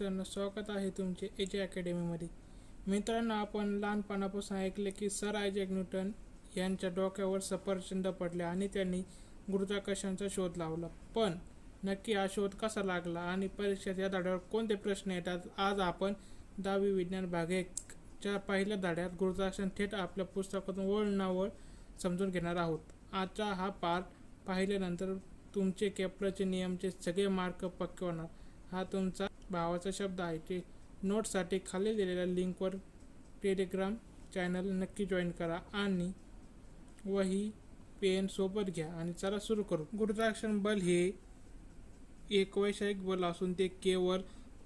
मित्रांनो, स्वागत आहे तुमचे एजे अकॅडमीमध्ये. मित्रांनो, आपण लहानपणापासून ऐकले की सर आयझॅक न्यूटन यांच्या डोक्यावर सफरचंद पडले आणि त्यांनी गुरुत्वाकर्षणाचा शोध लावला. पण नक्की हा शोध कसा लागला आणि परीक्षेत या धड्यावर कोणते प्रश्न येतात? आज आपण 10वी विज्ञान भाग 1च्या पहिल्या धड्यात गुरुत्वाकर्षण थेट आपल्या पुस्तकातून ओळ ना ओळ समजून घेणार आहोत. आजचा हा पार्ट पाहिल्यानंतर तुमचे केपलरचे नियमचे सगळे मार्क पक्के होणार. हा तुमचा भावाचा शब्द आहे. ते नोट्ससाठी खाली दिलेल्या लिंकवर टेलिग्राम चॅनल नक्की जॉईन करा आणि वही पेन सोबत घ्या आणि चला सुरू करू. गुरुत्वाकर्षण बल हे एक वैश्विक बल असून ते केवळ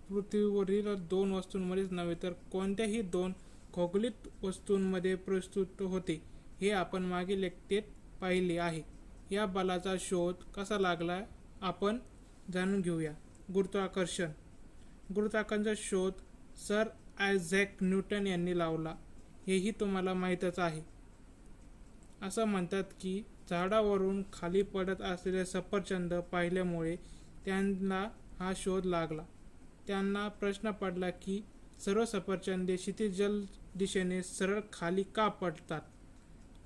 पृथ्वीवरील दोन वस्तूंमध्येच नव्हे तर कोणत्याही दोन खगोलित वस्तूंमध्ये प्रस्तुत होते. हे आपण मागील लेक्चरात पाहिले आहे. या बलाचा शोध कसा लागला आपण जाणून घेऊया. गुरुत्वाकर्षणाचा शोध सर आयझॅक न्यूटन यांनी लावला. हेही तुम्हाला माहीतच आहे. असं म्हणतात की झाडावरून खाली पडत असलेले सफरचंद पाहिल्यामुळे त्यांना हा शोध लागला. त्यांना प्रश्न पडला की सर्व सफरचंदे क्षितिज दिशेने सरळ खाली का पडतात,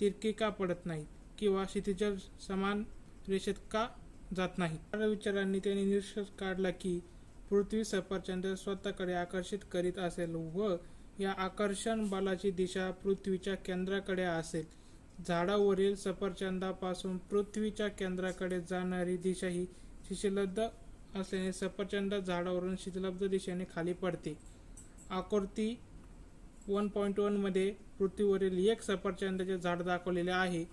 तिरकी का पडत नाहीत किंवा क्षितिज समान रेषेत का जात नाहीत. या विचारांनी त्यांनी निष्कर्ष काढला की पृथ्वी सफरचंद स्वतःकडे आकर्षित करीत असेल व या आकर्षण बलाची दिशा पृथ्वीच्या केंद्राकडे असेल. झाडावरील सफरचंदापासून पृथ्वीच्या केंद्राकडे जाणारी दिशा ही शिथिलब्ध असल्याने सफरचंद झाडावरून शिथिलब्ध दिशेने खाली पडते. आकृती 1.1 मध्ये पृथ्वीवरील एक सफरचंदाचे झाड दाखवलेले आहे.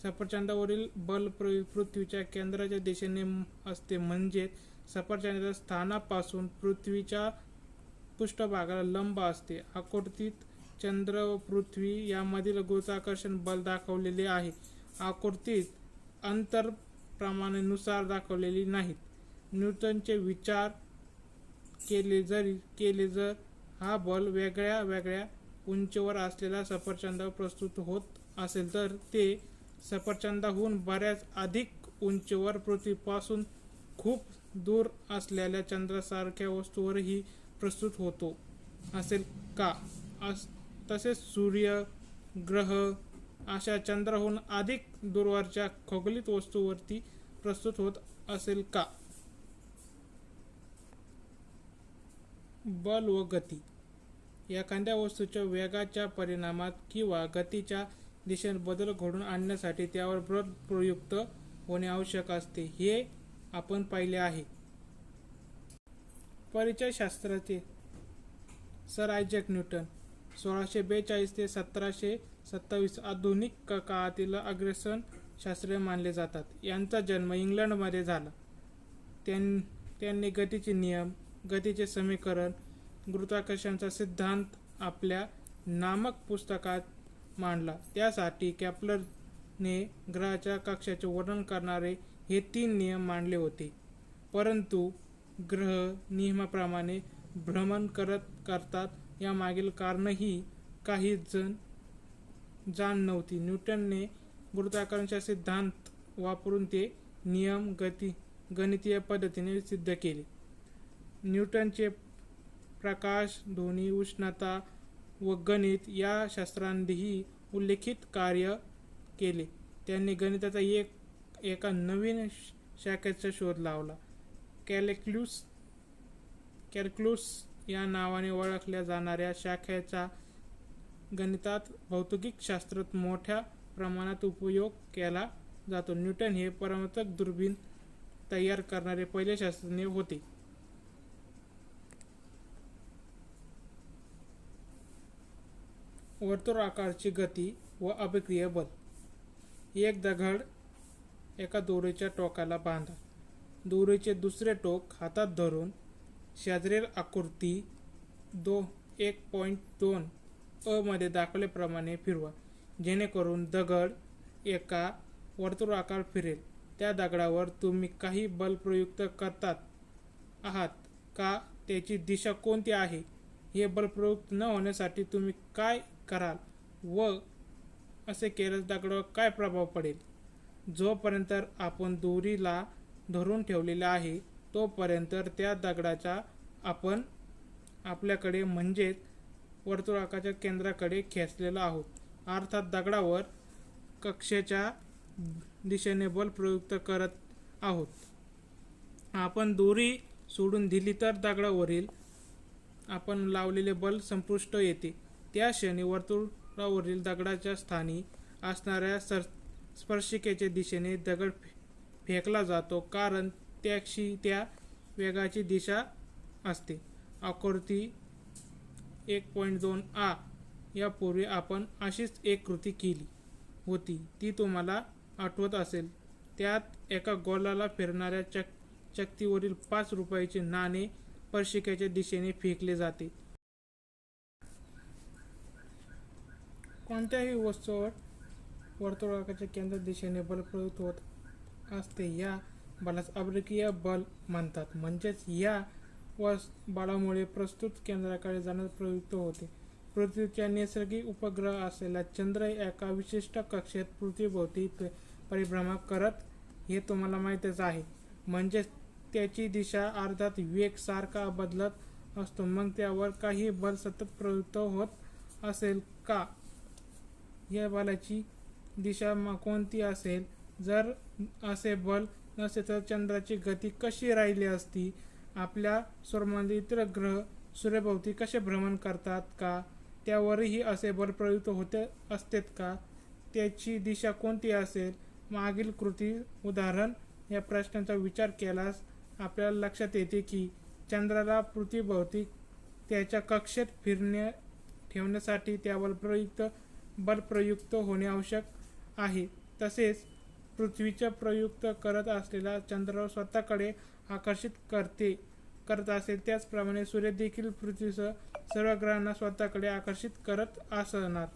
सफरचंदावरील बल पृथ्वीच्या केंद्राच्या दिशेने असते, म्हणजे सफरचंदाच्या स्थानापासून पृथ्वीच्या पृष्ठभागाला लंब असते. आकृतीत चंद्र व पृथ्वी यामधील गुरुत्वाकर्षण बल दाखवलेले आहे. आकृतीत अंतर प्रमाणानुसार दाखवलेली नाहीत. न्यूटनचे विचार केले जर हा बल वेगळ्या वेगळ्या उंचीवर असलेल्या सफरचंदावर प्रस्तुत होत असेल तर ते सफरचंदाहून बऱ्याच अधिक उंचीवर पृथ्वीपासून खूप दूर असलेल्या चंद्रासारख्या वस्तूवरही प्रस्तुत होतो असेल का? तसेच सूर्य, ग्रह अशा चंद्राहून अधिक दूरवरच्या खगोलित वस्तूवरती प्रस्तुत होत असेल का? बल व गती. एखाद्या वस्तूच्या वेगाच्या परिणामात किंवा गतीच्या दिशेत बदल घडवून आणण्यासाठी त्यावर बल प्रयुक्त होणे आवश्यक असते. हे आपण पाहिले आहे. परिचयशास्त्राचे सर आयझॅक न्यूटन 1642 ते 1727 आधुनिक काळातील अग्रसर शास्त्रज्ञ मानले जातात. यांचा जन्म इंग्लंडमध्ये झाला. त्यांनी गतीचे नियम, गतीचे समीकरण, गुरुत्वाकर्षणाचा सिद्धांत आपल्या नामक पुस्तकात मांडला. त्यासाठी केपलरने ग्रहाच्या कक्षाचे वर्णन करणारे हे 3 नियम मांडले होते. परंतु ग्रह नियमाप्रमाणे भ्रमण करतात यामागील कारणही काही जण जाण नव्हती. न्यूटनने गुरुत्वाकर्षणाचा सिद्धांत वापरून ते नियम गणितीय पद्धतीने सिद्ध केले. न्यूटनचे प्रकाश, ध्वनी, उष्णता व गणित या शास्त्रांतही उल्लेखित कार्य केले. त्यांनी गणिताचा एका नवीन शाखेचा शोध लावला. कॅल्क्युलस या नावाने ओळखल्या जाणाऱ्या शाखेचा गणितात भौतिक शास्त्रात मोठ्या प्रमाणात उपयोग केला जातो. न्यूटन हे परावर्तक दुर्बीण तयार करणारे पहिले शास्त्रज्ञ होते. वर्तुळाकारची गती व अभिक्रिय बल. एक दगड एका दोरीच्या टोकाला बांधा. दोरीचे दुसरे टोक हातात धरून शेजारील आकृती 1.2 अ मध्ये दाखवल्याप्रमाणे फिरवा, जेणेकरून दगड एका वर्तुळाकार फिरेल. त्या दगडावर तुम्ही काही बल प्रयुक्त करतात आहात का? त्याची दिशा कोणती आहे? हे बल प्रयुक्त न होण्यासाठी तुम्ही काय कराल व असे केल्यास दगडावर काय प्रभाव पडेल? जोपर्यंत आपण दोरीला धरून ठेवलेले आहे तोपर्यंत त्या दगडाचा आपण आपल्याकडे म्हणजेच वर्तुळाकाच्या केंद्राकडे खेचलेलो आहोत. अर्थात दगडावर कक्षेच्या दिशेने बल प्रयुक्त करत आहोत. आपण दोरी सोडून दिली तर दगडावरील आपण लावलेले बल संपुष्ट येते. त्या क्षणी वर्तुळावरील दगडाच्या स्थानी असणाऱ्या स्पर्शिकेच्या दिशेने दगड फेकला जातो, कारण त्याची त्या वेगाची दिशा असते. आकृती 1.2 आ यापूर्वी आपण अशीच एक कृती केली होती, ती तुम्हाला आठवत असेल. त्यात एका गोलाला फिरणाऱ्या चकतीवरील 5 रुपयाचे नाणे स्पर्शिकेच्या दिशेने फेकले जाते. कोणत्याही वस्तूवर वर्तुळाकाच्या केंद्र दिशेने बल प्रयुक्त होत असते. या बलास अब्रकीय बल म्हणतात. म्हणजेच या बलामुळे प्रस्तुत केंद्राकडे जाण्यास प्रयुक्त होते. पृथ्वीच्या नैसर्गिक उपग्रह असलेला चंद्र एका विशिष्ट कक्षेत पृथ्वीभोवती परिभ्रमण करत हे तुम्हाला माहीतच आहे. म्हणजेच त्याची दिशा अर्थात वेग सारखा बदलत असतो. मग त्यावर काही बल सतत प्रयुक्त होत असेल का? या बलाची दिशा कोणती असेल? जर असे बल नसते तर चंद्राची गती कशी राहिली असती? आपल्या सौरमंडळातील इतर ग्रह सूर्याभोवती कसे भ्रमण करतात का? त्यावरही असे बल प्रयुक्त होते असतेत का? त्याची दिशा कोणती असेल? मागील कृती उदाहरण या प्रश्नांचा विचार केल्यास आपल्याला लक्षात येते की चंद्राला पृथ्वीभोवती त्याच्या कक्षेत ठेवण्यासाठी त्यावर बल प्रयुक्त होणे आवश्यक आहे. तसेच पृथ्वीच्या प्रयुक्त करत असलेला चंद्रावर स्वतःकडे आकर्षित करत असेल, त्याचप्रमाणे सूर्य देखील पृथ्वीसह सर्व ग्रहांना स्वतःकडे आकर्षित करत असणार.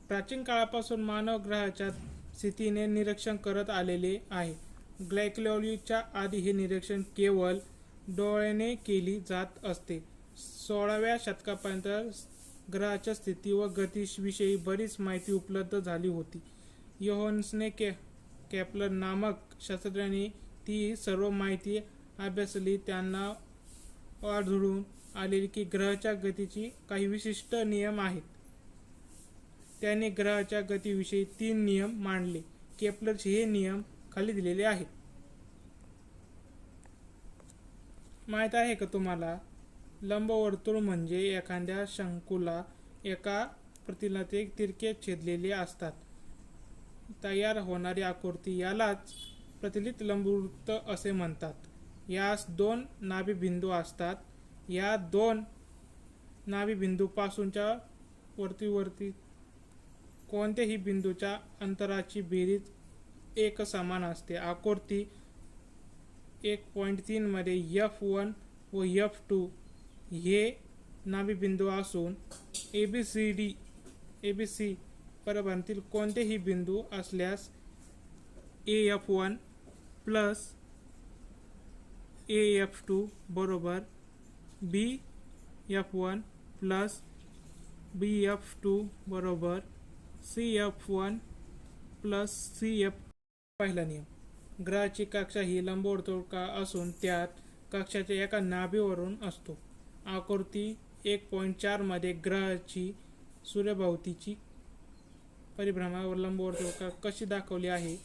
प्राचीन काळापासून मानव ग्रहाच्या स्थितीने निरीक्षण करत आलेले आहे. ग्लेक्सियोलॉजीच्या आधी हे निरीक्षण केवळ डोळ्याने केली जात असते. 16व्या शतकापर्यंत ग्रहाच्या स्थिती व गतीविषयी बरीच माहिती उपलब्ध झाली होती. योहान्स केपलर नामक शास्त्रज्ञांनी ती सर्व माहिती अभ्यासली. त्यांना आढळून आले की ग्रहाच्या गतीचे काही विशिष्ट नियम आहेत. त्यांनी ग्रहाच्या गतीविषयी 3 नियम मांडले. केपलरचे हे नियम खाली दिलेले आहेत. माहित आहे का तुम्हाला? लंबवर्तुळ म्हणजे एखाद्या शंकूला एका प्रतलाचे तिरके छेदलेले असतात तयार होणारी आकृती यालाच प्रतलित लंबवर्तुळ असे म्हणतात. यास 2 नाभिबिंदू असतात. या 2 नाभिबिंदूपासूनच्या वर्तुळावरील कोणत्याही बिंदूच्या अंतराची बेरीज एकसमान असते. आकृती 1.3 मध्ये F1 व F2 हे नाभिबिंदू असून ABC परभ्रमणातील कोणतेही बिंदू असल्यास AF1 प्लस AF2 बरोबर BF1 प्लस BF2 बरोबर CF1 प्लस CF. पहिला नियम. ग्रहाची कक्षा ही लंबवर्तुळ असून त्यात कक्षाच्या एका नाभीवरून असतो. आकृती 1.4 मध्ये ग्रहाची सूर्याभोवतीची परिभ्रमणावर लंबवर्तुळ कशी दाखवली आहे?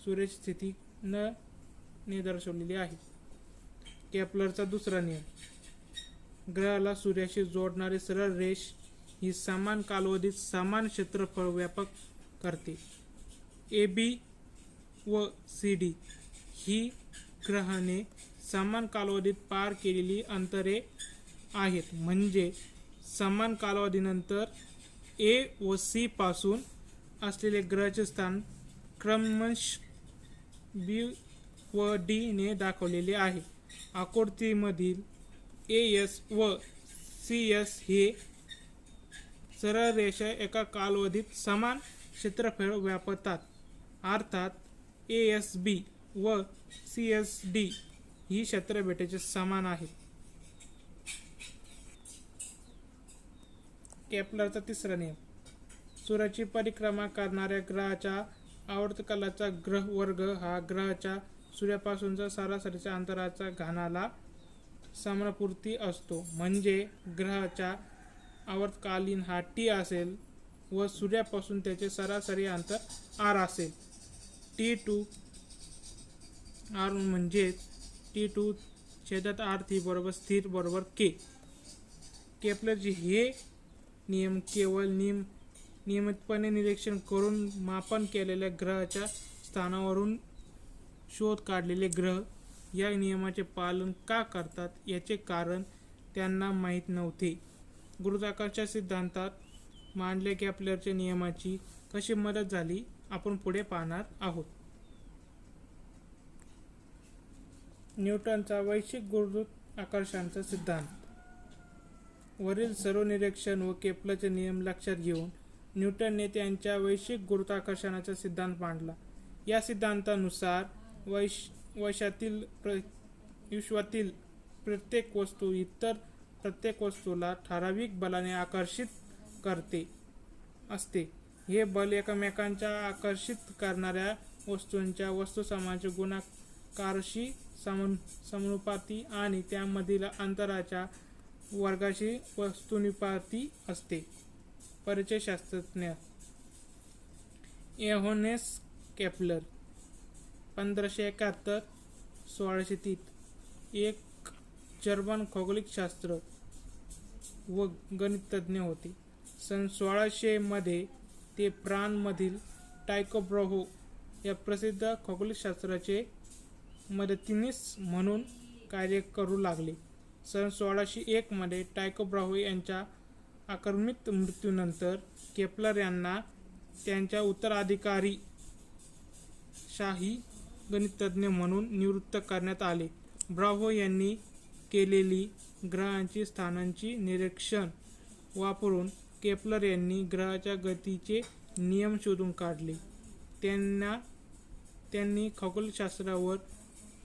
सूर्याची स्थिती ने दर्शवलेली आहे. केपलरचा दुसरा नियम. ग्रहाला सूर्याशी जोडणारी सरळ रेष ही समान कालावधीत समान क्षेत्रफळ व्यापक करते. AB व CD ही ग्रहाने समान कालावधीत पार केलेली अंतरे आहेत. म्हणजे समान कालावधीनंतर A व C पासून असलेले ग्रहाचे स्थान क्रमशः B व D ने दाखवलेले आहे. आकृतीमधील AS व CS हे सरळ रेषा एका कालावधीत समान क्षेत्रफळ व्यापतात. अर्थात ASB व CSD ही क्षेत्रफळाचे समान आहेत. केपलरचा तिसरा नियम. सूर्याची परिक्रमा करणाऱ्या ग्रहाच्या आवर्तकालाचा ग्रह वर्ग हा ग्रहाच्या सूर्यापासूनच्या सरासरीच्या अंतराच्या घनाला समयापुरती असतो. म्हणजे ग्रहाचा आवर्तकालीन हा टी असेल व सूर्यापासून त्याचे सरासरी अंतर आर असेल. T2 आर म्हणजे T2 छेदात R3 बरोबर स्थिर बरोबर के. केपलरचे हे नियम केवळ नियमितपणे निरीक्षण करून मापन केलेल्या ग्रहाच्या स्थानावरून शोध काढलेले ग्रह या नियमाचे पालन का करतात याचे कारण त्यांना माहीत नव्हते. गुरुत्वाकर्षण सिद्धांतात मांडलेल्या केपलरच्या नियमाची कशी मदत झाली आपण पुढे पाहणार आहोत. न्यूटनचा वैश्विक गुरुत्वाकर्षणाचा सिद्धांत. वरील सर्व निरीक्षण व केपलरचे नियम लक्षात घेऊन न्यूटनने त्यांच्या वैश्विक गुरुत्वाकर्षणाचा सिद्धांत मांडला. या सिद्धांतानुसार विश्वातील प्रत्येक वस्तू इतर प्रत्येक वस्तूला ठराविक बलाने आकर्षित करते असते. हे बल एकमेकांच्या आकर्षित करणाऱ्या वस्तूंच्या वस्तुसमानाच्या गुणाकाराशी समानुपाती आणि त्यामधील अंतराच्या वर्गाशी वस्तुनिपाती असते. परिचय. शास्त्रज्ञ योहानेस केपलर 1571-1630 एक जर्मन खगोलशास्त्र व गणितज्ञ होते. सन 1600 मध्ये ते प्रागमधील टायको ब्राहे या प्रसिद्ध खगोलशास्त्राचे मदतनीस म्हणून कार्य करू लागले. सन 1601 मध्ये टायको ब्राहे यांच्या अकार्मिक मृत्यूनंतर केपलर यांना त्यांच्या उत्तराधिकारी शाही गणितज्ञ म्हणून नियुक्त करण्यात आले. ब्राहे यांनी केलेली ग्रहांची स्थानांची निरीक्षण वापरून केपलर यांनी ग्रहाच्या गतीचे नियम शोधून काढले. त्यांनी खगोलशास्त्रावर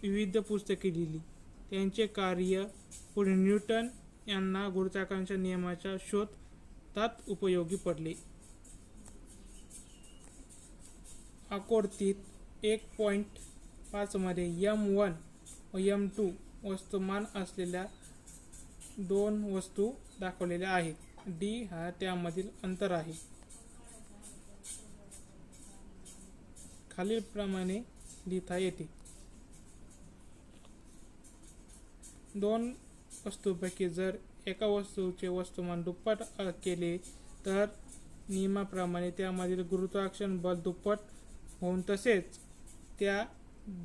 विविध पुस्तके लिहिली. त्यांचे कार्य पुढे न्यूटन यांना गुरुत्वाकर्षण नियमाच्या शोधात उपयोगी पडले. आकृतीत 1.5 मध्ये M1 व M2 वस्तुमान असलेल्या दोन वस्तू दाखवलेल्या आहेत. D हा त्यामधील अंतर आहे. खालीलप्रमाणे लिहिता येते. दोन वस्तूंपैकी जर एका वस्तूचे वस्तुमान दुप्पट केले तर नियमाप्रमाणे त्यामधील गुरुत्वाकर्षण बल दुप्पट होऊन तसेच त्या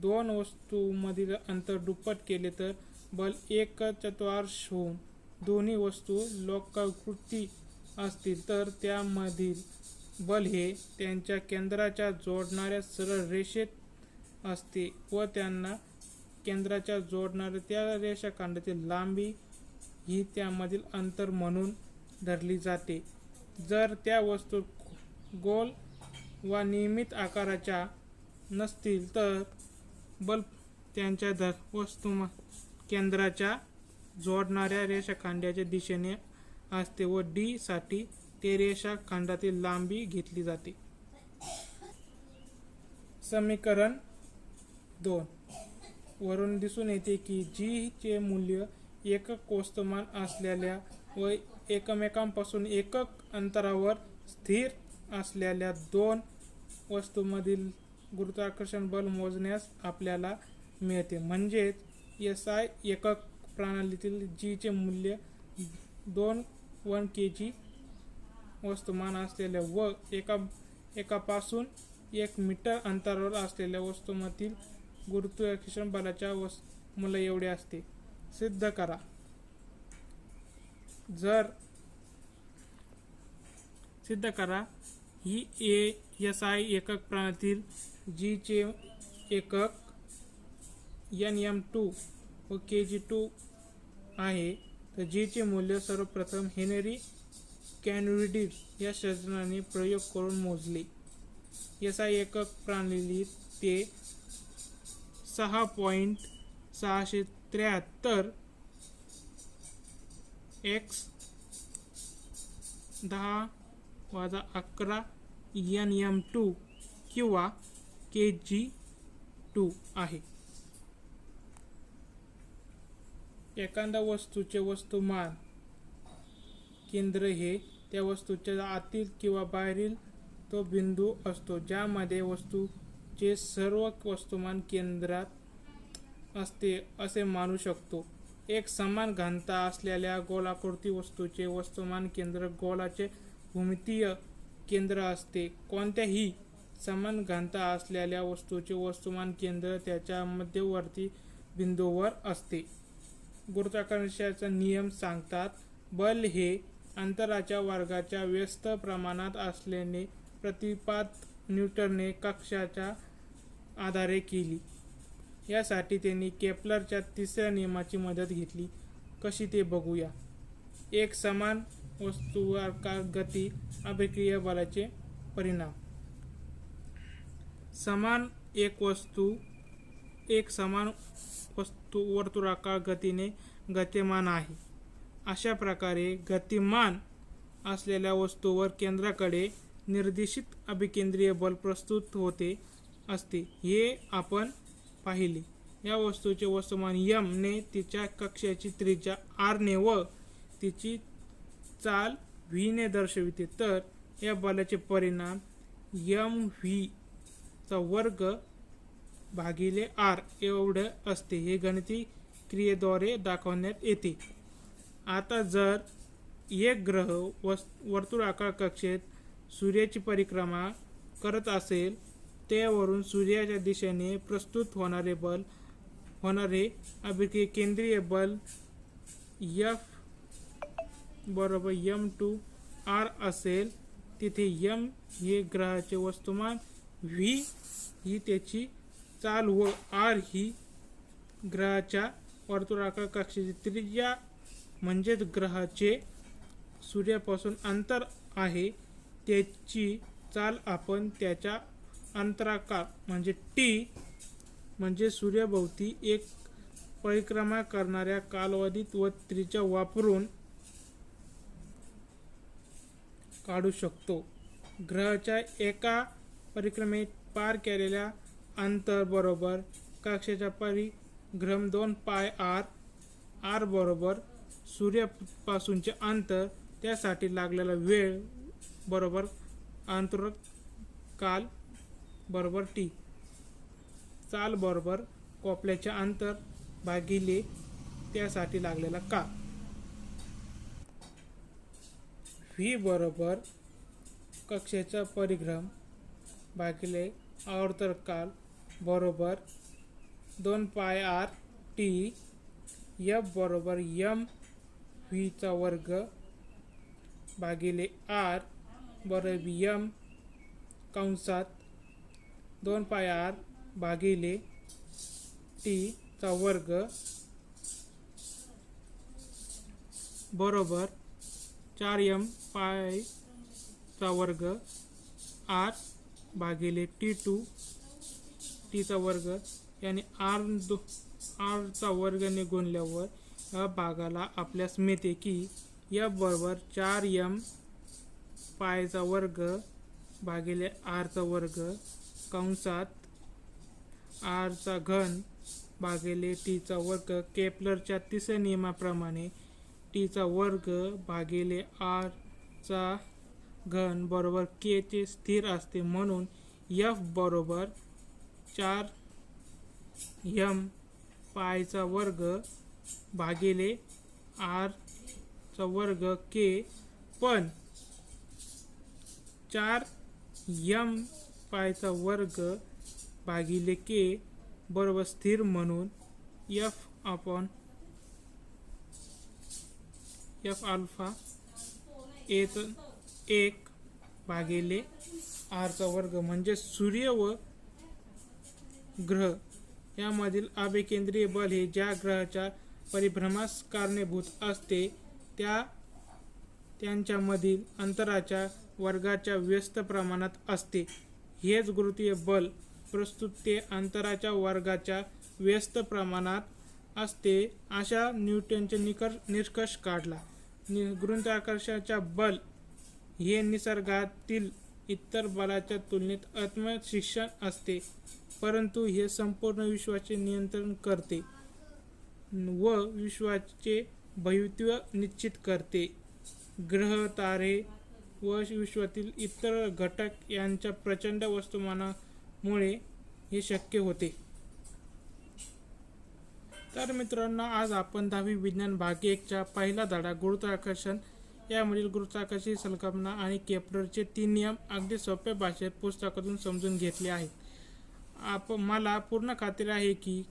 दोन वस्तूंमधील अंतर दुप्पट केले तर बल 1/4 होऊन दोन्ही वस्तू लोकाकृती असतील तर त्यामधील बल हे त्यांच्या केंद्राच्या जोडणाऱ्या सरळ रेषेत असते व त्यांना केंद्राच्या जोडणाऱ्या त्या रेषाखंडाची लांबी ही त्यामधील अंतर म्हणून धरली जाते. जर त्या वस्तू गोल वा नियमित आकाराच्या नसतील तर बल त्यांच्या वस्तू केंद्राच्या जोडणाऱ्या रेषाखंडाच्या दिशेने असते व D साठी ते रेषाखंडातील लांबी घेतली जाते. समीकरण 2 वरून दिसून येते की G चे मूल्य एकक वस्तुमान असलेल्या व एकमेकांपासून एकक अंतरावर स्थिर असलेल्या दोन वस्तूंमधील गुरुत्वाकर्षण बल मोजण्यास आपल्याला मिळते. म्हणजेच SI एकक प्रणालीतील G चे मूल्य 1 kg वस्तुमान असलेल्या व एकापासून 1 मीटर अंतरावर असलेल्या वस्तूंमधील गुरुत्वाकर्षण बलाच्या मूल्य एवढे असते. सिद्ध करा. ही SI एकक प्रणालीतील G चे एकक nm2 व kg2 आहे. तर G चे मूल्य सर्वप्रथम हेनरी कॅनडिड या शास्त्रज्ञाने प्रयोग करून मोजले. SI एकक प्रणालीत ते 6.673 x 10⁻11 nm2 किंवा kg2 आहे. एखाद्या वस्तूचे वस्तुमान केंद्र हे त्या वस्तूच्या आतील किंवा बाहेरील तो बिंदू असतो ज्यामध्ये वस्तूचे सर्व वस्तुमान केंद्रात असते असे मानू शकतो. एक समान घनता असलेल्या गोलाकृती वस्तूचे वस्तुमान केंद्र गोलाचे भूमितीय केंद्र असते. कोणत्याही समान घनता असलेल्या वस्तूचे वस्तुमान केंद्र त्याच्या मध्यवर्ती बिंदूवर असते. गुरुत्वाकर्षणाचे नियम सांगतात, बल हे अंतराच्या वर्गाच्या व्यस्त प्रमाणात असल्याने प्रतिपात न्यूटनने कक्षाच्या आधारे केली. यासाठी त्यांनी केप्लरच्या तिसऱ्या नियमाची मदत घेतली. कशी ते बघूया. एक समान वस्तुआकार गती अभिक्रिया बलाचे परिणाम. एक समान वस्तू वर्तुळाकार गतीने गतिमान आहे. अशा प्रकारे गतिमान असलेल्या वस्तूवर केंद्राकडे निर्देशित अभिकेंद्रीय बल प्रस्तुत होते असते हे आपण पाहिले. या वस्तूचे वस्तुमान m ने तिच्या कक्षेची त्रिज्या r ने व तिची चाल v ने दर्शविते. तर या बलाचे परिणाम mv चा वर्ग भागिले r एवढे असते. हे गणिती क्रियेद्वारे दाखवण्यात येते. आता जर एक ग्रह वर्तुळाकार कक्षेत सूर्याची परिक्रमा करत असेल, त्यावरून सूर्याच्या दिशेने प्रस्तुत होणारे अभिक्रिय केंद्रीय बल F बरोबर m2r असेल. तिथे m हे ग्रहाचे वस्तुमान, v ही त्याची चाल व r ही ग्रहाच्या वर्तुळाकार कक्षेची त्रिज्या म्हणजेच ग्रहाचे सूर्यापासून अंतर आहे त्याची चाल आपण त्याच्या अंतराकार म्हणजे t म्हणजे सूर्याभोवती एक परिक्रमा करणाऱ्या कालावधीत व त्रिज्या वापरून काढू शकतो. ग्रहाच्या एका परिक्रमेत पार केलेल्या अंतर बरोबर कक्षेचा परिभ्रमण 2 पाय r बरोबर सूर्यापासूनचे अंतर त्यासाठी लागलेला वेळ बरोबर अंतराळ काल बरोबर t. चाल बरोबर कोपऱ्याचे अंतर भागिले त्यासाठी लागलेला काळ. v बरोबर कक्षेचा परिभ्रमण भागिले आवर्तन काल बरोबर 2 पाय r t. f बरोबर m v चा वर्ग भागिले r बरोबर m कंसात 2 पाय r भागिले t चा वर्ग बरोबर 4m पाय चा वर्ग r भागिले t2 t चा वर्ग याने r चा वर्गाने गुणल्यावर या भागाला आपल्यास मिळते की f बरोबर 4m पायचा वर्ग भागिले r चा वर्ग कंसात r चा घन भागिले t चा वर्ग. केप्लरच्या तिसऱ्या नियमाप्रमाणे t चा वर्ग भागिले r चा घन बरोबर k चे स्थिर असते. म्हणून f बरोबर 4m पायचा वर्ग भागिले r चा वर्ग k. पण 4m पायचा वर्ग भागिले k बरोबर स्थिर, म्हणून f अल्फा 1 भागिले r चा वर्ग म्हणजे सूर्य व ग्रह यामधील अभिकेंद्रीय बल हे ज्या ग्रहाच्या परिभ्रमणास कारणीभूत असते त्यांच्यामधील अंतराच्या वर्गाच्या व्यस्त प्रमाणात असते. हेच गुरुत्वीय बल प्रस्तुत ते अंतराच्या वर्गाच्या व्यस्त प्रमाणात असते अशा न्यूटनचे निष्कर्ष काढला. गुरुत्वाकर्षणाचे बल हे निसर्गातील इतर बलाच्या तुलनेत आत्मशिक्षण असते, परंतु हे संपूर्ण विश्वाचे नियंत्रण करते. व विश्वाचे भवितव्य निश्चित करते. ग्रह, तारे व विश्वातील इतर घटक यांच्या प्रचंड वस्तुमानामुळे हे शक्य होते. तर मित्रांनो, आज आपण 10वी विज्ञान भाग 1च्या पहिला धडा गुरुत्वाकर्षण यामधील गुरुत्वाकर्षण संकल्पना आणि केपलरचे 3 नियम अगदी सोप्या भाषेत पुस्तकातून समजून घेतले आहेत. मला पूर्ण खात्री आहे की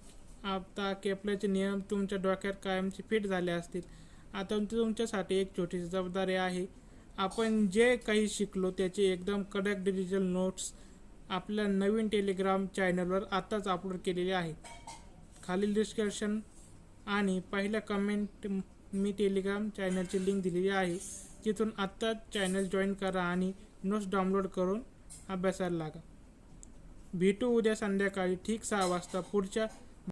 आता केपलरचे नियम तुमच्या डोक्यात कायमचे फिट झाले असतील. आता तुमच्यासाठी एक छोटीशी जबाबदारी आहे. आपण जे काही शिकलो त्याचे एकदम कडक डिजिटल नोट्स आपल्या नवीन टेलिग्राम चॅनलवर आत्ताच अपलोड केलेले आहेत. खालील डिस्क्रिप्शन आणि पहिल्या कमेंट मी टेलिग्राम चॅनलची लिंक दिलेली आहे. तिथून आत्ताच चॅनल जॉईन करा आणि नोट्स डाउनलोड करून अभ्यासाला लागा. भेटू उद्या संध्याकाळी ठीक 6 वाजता पुढच्या